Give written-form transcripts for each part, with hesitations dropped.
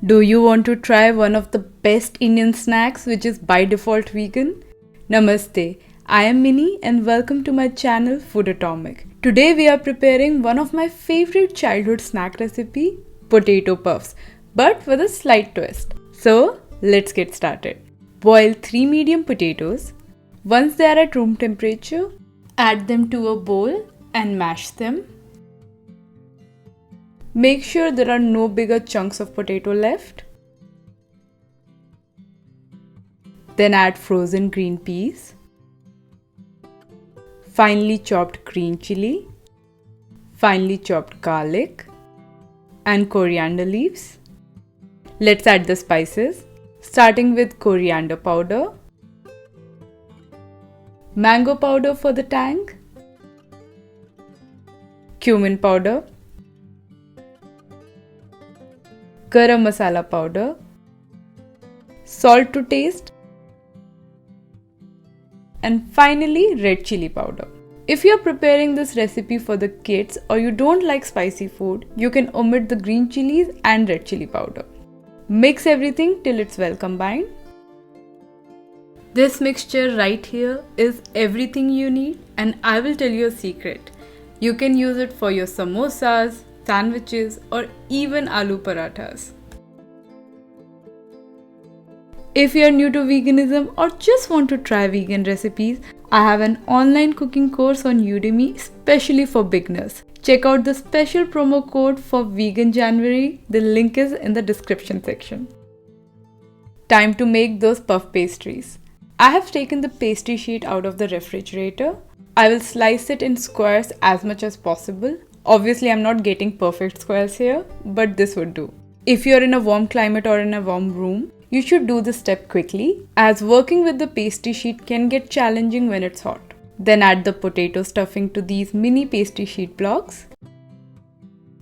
Do you want to try one of the best Indian snacks which is by default vegan? Namaste, I am Minnie and welcome to my channel Foodotomic. Today we are preparing one of my favorite childhood snack recipe, potato puffs, but with a slight twist. So let's get started. Boil 3 medium potatoes. Once they are at room temperature, add them to a bowl and mash them. Make sure there are no bigger chunks of potato left. Then add frozen green peas, finely chopped green chili, finely chopped garlic, and coriander leaves. Let's add the spices, starting with coriander powder, mango powder for the tang, cumin powder, garam masala powder, salt to taste, and finally red chili powder. If you are preparing this recipe for the kids or you don't like spicy food, you can omit the green chilies and red chili powder. Mix everything till it's well combined. This mixture right here is everything you need, and I will tell you a secret. You can use it for your samosas, sandwiches, or even aloo parathas. If you are new to veganism or just want to try vegan recipes, I have an online cooking course on Udemy especially for beginners. Check out the special promo code for Vegan January. The link is in the description section. Time to make those puff pastries. I have taken the pastry sheet out of the refrigerator. I will slice it in squares as much as possible. Obviously, I'm not getting perfect squares here, but this would do. If you're in a warm climate or in a warm room, you should do this step quickly, as working with the pastry sheet can get challenging when it's hot. Then add the potato stuffing to these mini pastry sheet blocks.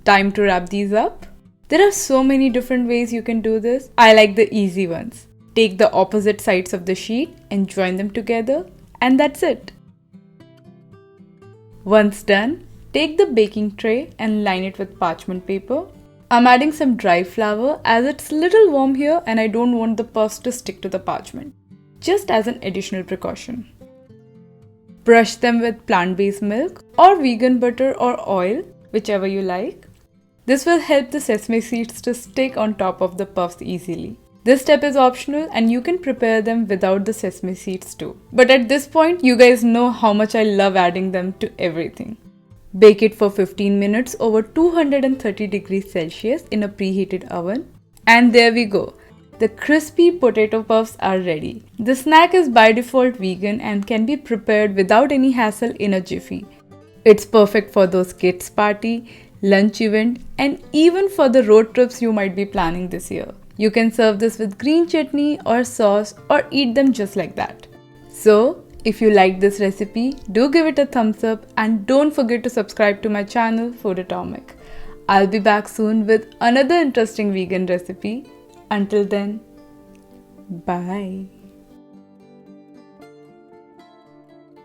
Time to wrap these up. There are so many different ways you can do this. I like the easy ones. Take the opposite sides of the sheet and join them together, and that's it. Once done, take the baking tray and line it with parchment paper. I'm adding some dry flour as it's little warm here and I don't want the puffs to stick to the parchment, just as an additional precaution. Brush them with plant-based milk or vegan butter or oil, whichever you like. This will help the sesame seeds to stick on top of the puffs easily. This step is optional and you can prepare them without the sesame seeds too. But at this point, you guys know how much I love adding them to everything. Bake it for 15 minutes over 230 degrees Celsius in a preheated oven. And there we go. The crispy potato puffs are ready. The snack is by default vegan and can be prepared without any hassle in a jiffy. It's perfect for those kids' party, lunch event, and even for the road trips you might be planning this year. You can serve this with green chutney or sauce or eat them just like that. So, if you like this recipe, do give it a thumbs up and don't forget to subscribe to my channel Foodotomic. I'll be back soon with another interesting vegan recipe. Until then, bye.